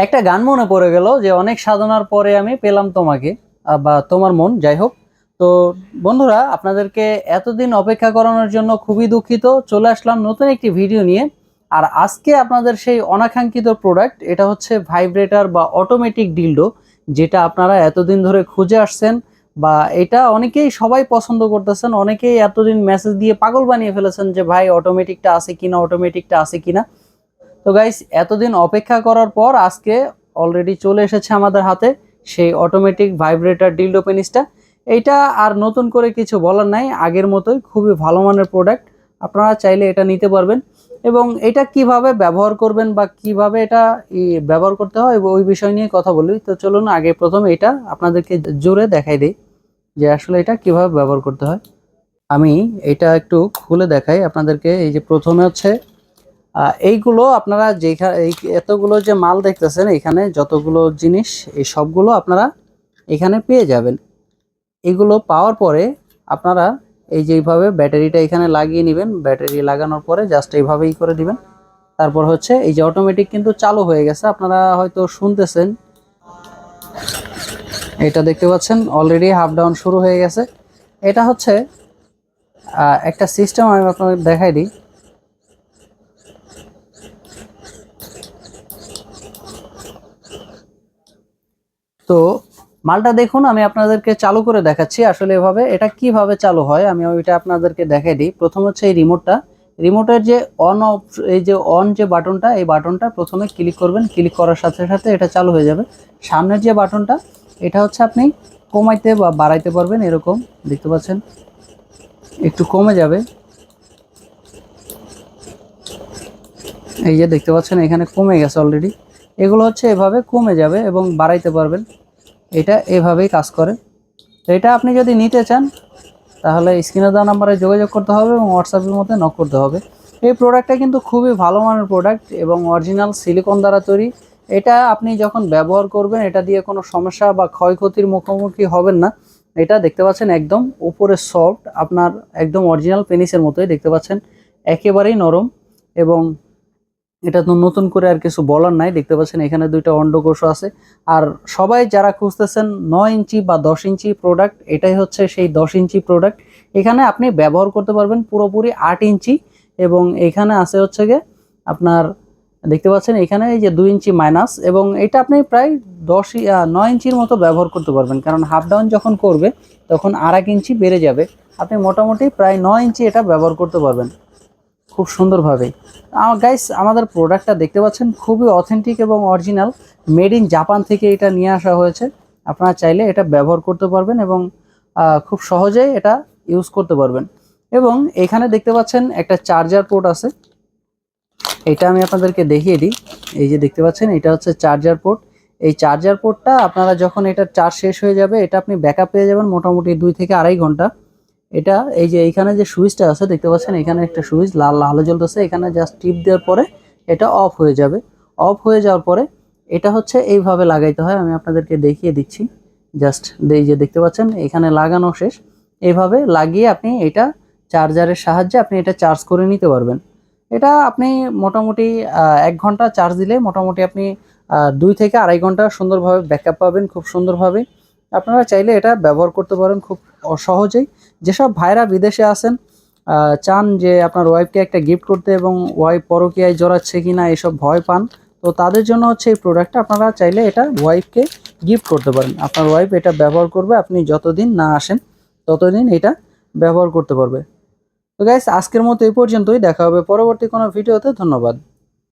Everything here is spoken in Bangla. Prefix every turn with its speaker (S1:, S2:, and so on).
S1: একটা গান মনে পড়ে গেল যে অনেক সাধনার পরে আমি পেলাম তোমাকে, বা তোমার মন, যাই হোক। তো বন্ধুরা, আপনাদেরকে এতদিন অপেক্ষা করানোর জন্য খুবই দুঃখিত। চলে আসলাম নতুন একটি ভিডিও নিয়ে। আর আজকে আপনাদের সেই অনাকাঙ্ক্ষিত প্রোডাক্ট, এটা হচ্ছে ভাইব্রেটর বা অটোমেটিক ডিলডো, যেটা আপনারা এতদিন ধরে খুঁজে আসছেন, বা এটা অনেকেই সবাই পছন্দ করতেছেন। অনেকেই এতদিন মেসেজ দিয়ে পাগল বানিয়ে ফেলেছেন যে ভাই অটোমেটিকটা আছে কিনা, অটোমেটিকটা আছে কিনা। তো গাইস, এতদিন অপেক্ষা করার পর আজকে অলরেডি চলে এসেছে আমাদের হাতে সেই অটোমেটিক ভাইব্রেটর ডিলডো পেনিসটা। এইটা আর নতুন করে কিছু বলার নাই, আগের মতোই খুবই ভালো মানের প্রোডাক্ট। আপনারা চাইলে এটা নিতে পারবেন, এবং এটা কিভাবে ব্যবহার করবেন বা কিভাবে এটা ব্যবহার করতে হয় ওই বিষয় নিয়ে কথা বলি। তো চলুন আগে প্রথমে এটা আপনাদেরকে জোরে দেখাই দিই যে আসলে এটা কিভাবে ব্যবহার করতে হয়। আমি এটা একটু খুলে দেখাই আপনাদেরকে। এই যে প্রথমে হচ্ছে এইগুলো আপনারা যেখানে এতগুলো যে মাল দেখতেছেন, এখানে যতগুলো জিনিস, এই সবগুলো আপনারা এখানে পেয়ে যাবেন। এগুলো পাওয়ার পরে আপনারা এই যে এইভাবে ব্যাটারিটা এখানে লাগিয়ে নেবেন। ব্যাটারি লাগানোর পরে জাস্ট এইভাবেই করে দিবেন। তারপর হচ্ছে এই যে অটোমেটিক কিন্তু চালু হয়ে গেছে, আপনারা হয়তো শুনতেছেন, এটা দেখতে পাচ্ছেন অলরেডি হাফ ডাউন শুরু হয়ে গেছে। এটা হচ্ছে একটা সিস্টেম, আমি আপনাদের দেখাই দিই। তো মালটা দেখুন, আমি আপনাদেরকে চালু করে দেখাচ্ছি আসলে এভাবে এটা কিভাবে চালু হয়। আমি ওইটা আপনাদেরকে দেখাই দিই। প্রথম হচ্ছে এই রিমোটটা, রিমোটের যে অন অফ, এই যে অন যে বাটনটা, এই বাটনটা প্রথমে ক্লিক করবেন। ক্লিক করার সাথে সাথে এটা চালু হয়ে যাবে। সামনের যে বাটনটা, এটা হচ্ছে আপনি কমাইতে বা বাড়াইতে পারবেন। এরকম দেখতে পাচ্ছেন একটু কমে যাবে, এই যে দেখতে পাচ্ছেন এখানে কমে গেছে অলরেডি। এগুলো হচ্ছে এভাবে কমে যাবে এবং বাড়াইতে পারবেন। এটা এভাবেই কাজ করে। তো এটা আপনি যদি নিতে চান তাহলে স্ক্রিনে দেওয়া নাম্বারে যোগাযোগ করতে হবে এবং হোয়াটসঅ্যাপের মধ্যে নক করতে হবে। এই প্রোডাক্টটা কিন্তু খুবই ভালো মানের প্রোডাক্ট এবং অরিজিনাল সিলিকন দ্বারা তৈরি। এটা আপনি যখন ব্যবহার করবেন, এটা দিয়ে কোনো সমস্যা বা ক্ষয়ক্ষতির মুখোমুখি হবেন না। এটা দেখতে পাচ্ছেন একদম উপরে সফট, আপনার একদম অরিজিনাল পেনিসের মতোই দেখতে পাচ্ছেন, একেবারেই নরম। এবং এটা তো নতুন করে আর কিছু বলার নাই। দেখতে পাচ্ছেন এখানে দুইটা অন্ডকোষ আছে। আর সবাই যারা খুঁজতেছেন 9 ইঞ্চি বা 10 ইঞ্চি প্রোডাক্ট, এটাই হচ্ছে সেই 10 ইঞ্চি প্রোডাক্ট। এখানে আপনি ব্যবহার করতে পারবেন পুরোপুরি 8 ইঞ্চি। এবং এখানে আছে হচ্ছে গিয়ে আপনার, দেখতে পাচ্ছেন এখানে এই যে 2 ইঞ্চি মাইনাস, এবং এটা আপনি প্রায় 9 ইঞ্চির মতো ব্যবহার করতে পারবেন, কারণ হাফ ডাউন যখন করবে তখন আর 1 ইঞ্চি বেড়ে যাবে। আপনি মোটামুটি প্রায় 9 ইঞ্চি এটা ব্যবহার করতে পারবেন খুব সুন্দরভাবে। গাইস, আমাদের প্রোডাক্টটা দেখতে পাচ্ছেন খুবই অথেন্টিক এবং অরিজিনাল, মেড ইন জাপান থেকে এটা নিয়ে আসা হয়েছে। আপনারা চাইলে এটা ব্যবহার করতে পারবেন এবং খুব সহজেই এটা ইউজ করতে পারবেন। এবং এখানে দেখতে পাচ্ছেন একটা চার্জার পোর্ট আছে, এটা আমি আপনাদেরকে দেখিয়ে দিই। এই যে দেখতে পাচ্ছেন এটা হচ্ছে চার্জার পোর্ট। এই চার্জার পোর্টটা আপনারা যখন এটা চার্জ শেষ হয়ে যাবে, এটা আপনি ব্যাকআপ পেয়ে যাবেন মোটামুটি 2 থেকে আড়াই ঘন্টা। এটা এই যে এইখানে যে সুইচটা আছে দেখতে পাচ্ছেন, এখানে একটা সুইচ লাল আলো জ্বলতেছে, এখানে জাস্ট টিপ দেওয়ার পরে এটা অফ হয়ে যাবে। অফ হয়ে যাওয়ার পরে এটা হচ্ছে এইভাবে লাগাইতে হয়, আমি আপনাদেরকে দেখিয়ে দিচ্ছি। জাস্ট এই যে দেখতে পাচ্ছেন এখানে লাগানো শেষ। এইভাবে লাগিয়ে আপনি এটা চার্জারের সাহায্যে আপনি এটা চার্জ করে নিতে পারবেন। এটা আপনি মোটামুটি 1 ঘন্টা চার্জ দিলে মোটামুটি আপনি 2 থেকে আড়াই ঘন্টা সুন্দরভাবে ব্যাকআপ পাবেন খুব সুন্দরভাবে। আপনারা চাইলে এটা ব্যবহার করতে পারেন খুব সহজেই। যেসব ভাইরা বিদেশে আছেন, চান যে আপনার ওয়াইফকে একটা গিফট করতে এবং ওয়াইফ পরকীয়ায় জড়াচ্ছে কিনা এসব ভয় পান, তো তাদের জন্য হচ্ছে এই প্রোডাক্টটা। আপনারা চাইলে এটা ওয়াইফকে গিফট করতে পারেন। আপনার ওয়াইফ এটা ব্যবহার করবে, আপনি যতদিন না আসেন ততদিন এটা ব্যবহার করতে পারবে। তো গাইস, আজকের মতো এই পর্যন্তই। দেখা হবে পরবর্তী কোনো ভিডিওতে। ধন্যবাদ।